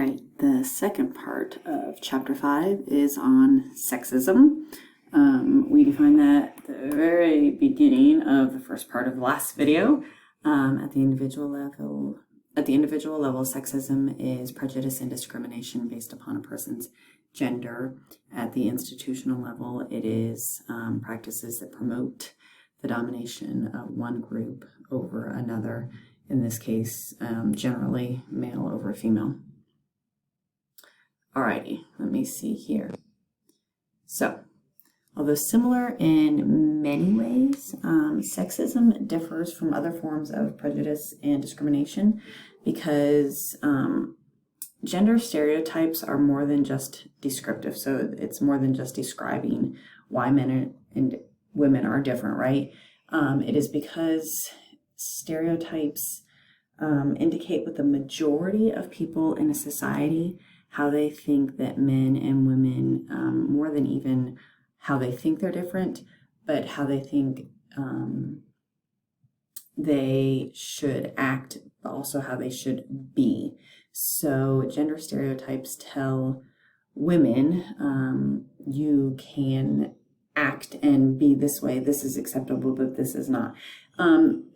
right, the second part of Chapter 5 is on sexism. We defined that at the very beginning of the first part of the last video. At the individual level, sexism is prejudice and discrimination based upon a person's gender. At the institutional level, it is practices that promote the domination of one group over another. In this case, generally male over female. Alrighty, let me see here. So, although similar in many ways, sexism differs from other forms of prejudice and discrimination because gender stereotypes are more than just descriptive. So it's more than just describing why men and women are different, right? It is because stereotypes indicate what the majority of people in a society, how they think that men and women, more than even how they think they're different, but how they think they should act, but also how they should be. So gender stereotypes tell women, you can act and be this way, this is acceptable, but this is not.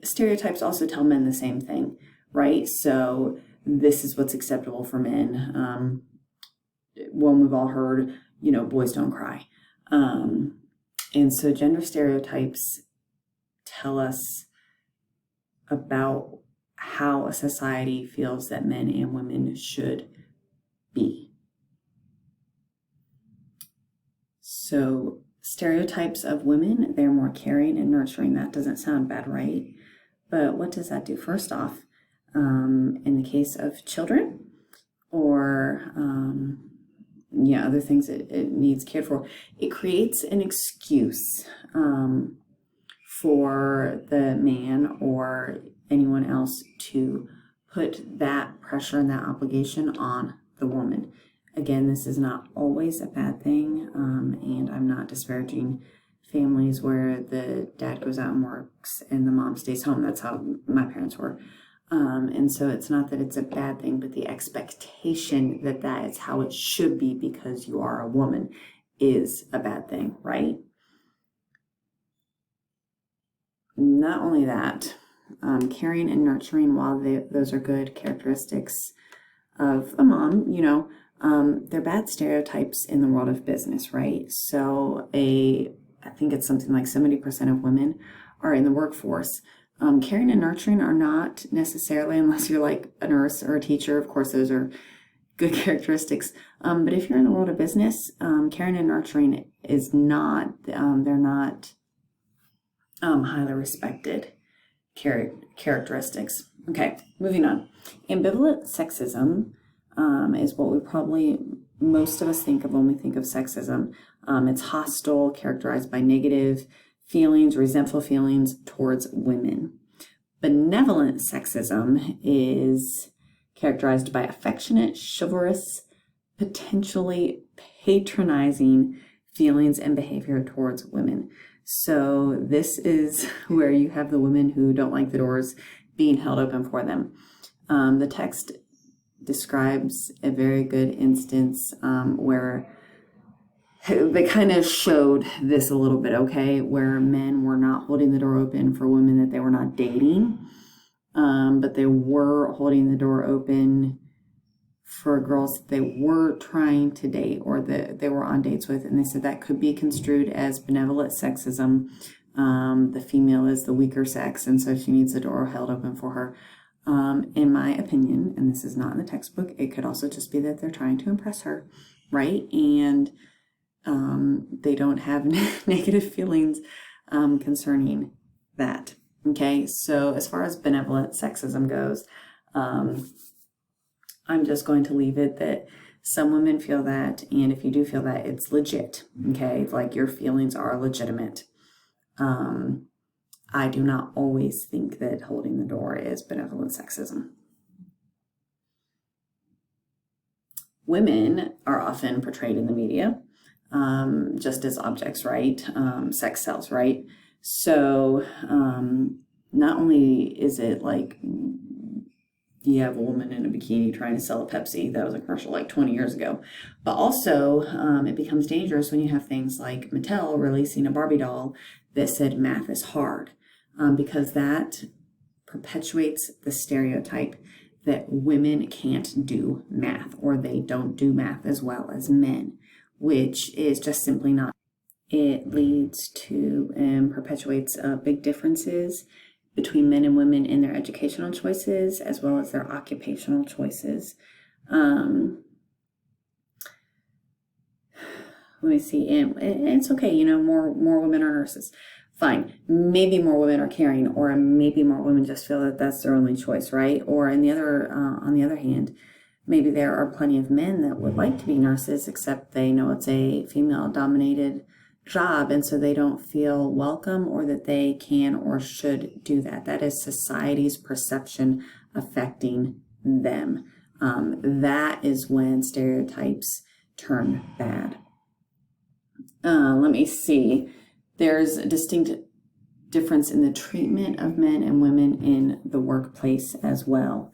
Stereotypes also tell men the same thing, right? So this is what's acceptable for men. One we've all heard, boys don't cry. And so gender stereotypes tell us about how a society feels that men and women should be. So stereotypes of women, they're more caring and nurturing. That doesn't sound bad, right? But what does that do? First off, in the case of children or other things it needs cared for, it creates an excuse for the man or anyone else to put that pressure and that obligation on the woman. Again, this is not always a bad thing, and I'm not disparaging families where the dad goes out and works and the mom stays home. That's how my parents were. And so it's not that it's a bad thing, but the expectation that that is how it should be because you are a woman is a bad thing, right? Not only that, caring and nurturing, while those are good characteristics of a mom, they're bad stereotypes in the world of business, right? So I think it's something like 70% of women are in the workforce. Caring and nurturing are not necessarily, unless you're like a nurse or a teacher, of course, those are good characteristics. But if you're in the world of business, caring and nurturing is not, they're not highly respected characteristics. Okay, moving on. Ambivalent sexism is what most of us think of when we think of sexism. It's hostile, characterized by negative feelings, resentful feelings towards women. Benevolent sexism is characterized by affectionate, chivalrous, potentially patronizing feelings and behavior towards women. So this is where you have the women who don't like the doors being held open for them. The text describes a very good instance where they kind of showed this a little bit, okay, where men were not holding the door open for women that they were not dating, but they were holding the door open for girls that they were trying to date or that they were on dates with, and they said that could be construed as benevolent sexism. The female is the weaker sex, and so she needs the door held open for her. In my opinion, and this is not in the textbook, it could also just be that they're trying to impress her, right? And they don't have negative feelings concerning that. Okay, so as far as benevolent sexism goes, I'm just going to leave it that some women feel that, and if you do feel that, it's legit. Okay, like your feelings are legitimate. I do not always think that holding the door is benevolent sexism. Women are often portrayed in the media just as objects, right? Sex sells, right? So not only is it like you have a woman in a bikini trying to sell a Pepsi. That was a commercial like 20 years ago. But also, it becomes dangerous when you have things like Mattel releasing a Barbie doll that said math is hard, because that perpetuates the stereotype that women can't do math, or they don't do math as well as men, which is just simply not. It leads to and perpetuates big differences between men and women in their educational choices as well as their occupational choices. Let me see. And it's okay, you know, more women are nurses. Fine. Maybe more women are caring, or maybe more women just feel that that's their only choice, right? Or on the other hand, maybe there are plenty of men that would like to be nurses, except they know it's a female-dominated job, and so they don't feel welcome or that they can or should do that. That is society's perception affecting them. That is when stereotypes turn bad. Let me see. There's a distinct difference in the treatment of men and women in the workplace as well.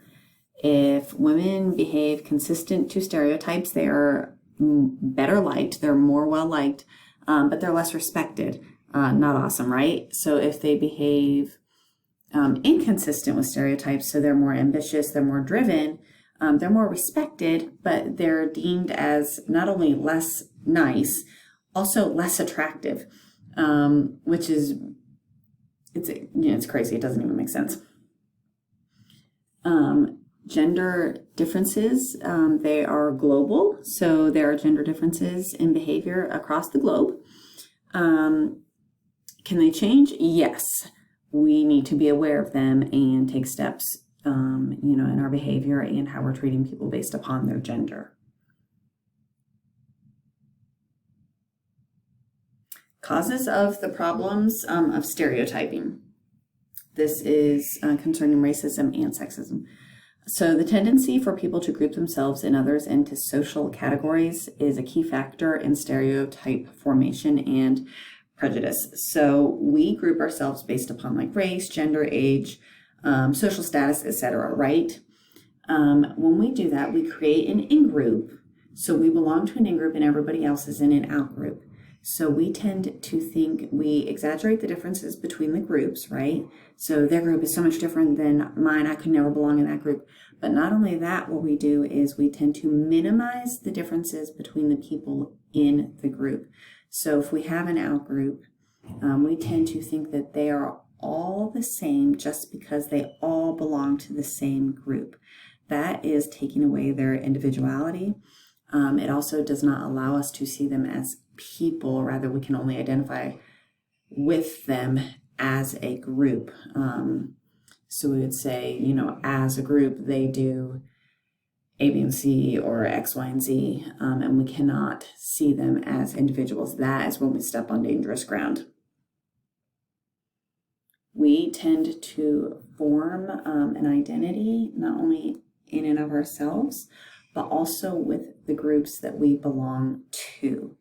If women behave consistent to stereotypes, they are better liked, they're more well liked, but they're less respected. Not awesome, right? So if they behave inconsistent with stereotypes, so they're more ambitious, they're more driven, they're more respected, but they're deemed as not only less nice, also less attractive, which is, it's crazy. It doesn't even make sense. Gender differences, they are global. So there are gender differences in behavior across the globe. Can they change? Yes. We need to be aware of them and take steps, in our behavior and how we're treating people based upon their gender. Causes of the problems of stereotyping. This is concerning racism and sexism. So the tendency for people to group themselves and others into social categories is a key factor in stereotype formation and prejudice. So we group ourselves based upon like race, gender, age, social status, etc., right? When we do that, we create an in-group. So we belong to an in-group and everybody else is in an out-group. So we tend to think, we exaggerate the differences between the groups, right? So their group is so much different than mine. I could never belong in that group. But not only that, what we do is we tend to minimize the differences between the people in the group. So if we have an out group, we tend to think that they are all the same just because they all belong to the same group. That is taking away their individuality. It also does not allow us to see them as people. Rather, we can only identify with them as a group. So we would say, as a group, they do A, B, and C, or X, Y, and Z, and we cannot see them as individuals. That is when we step on dangerous ground. We tend to form an identity, not only in and of ourselves, but also with the groups that we belong to,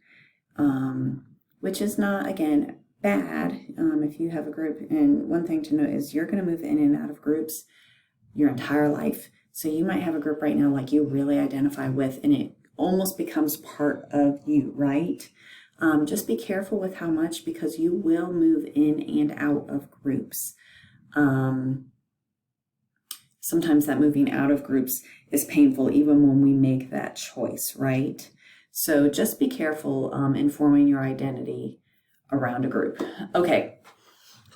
which is not, again, bad if you have a group. And one thing to note is you're going to move in and out of groups your entire life. So you might have a group right now like you really identify with, and it almost becomes part of you, right? Just be careful with how much, because you will move in and out of groups. Sometimes that moving out of groups is painful even when we make that choice, right? So just be careful in forming your identity around a group. Okay.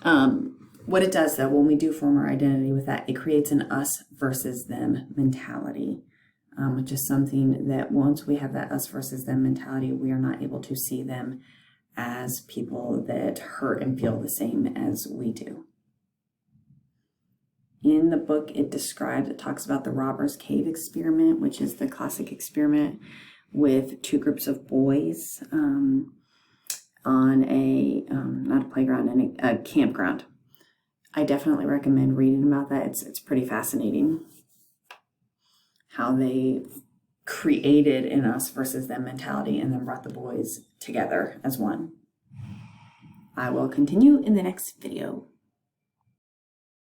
What it does, though, when we do form our identity with that, it creates an us versus them mentality, which is something that once we have that us versus them mentality, we are not able to see them as people that hurt and feel the same as we do. In the book, it talks about the Robbers Cave experiment, which is the classic experiment with two groups of boys on a, not a playground, and a campground. I definitely recommend reading about that. It's pretty fascinating how they created an us versus them mentality and then brought the boys together as one. I will continue in the next video.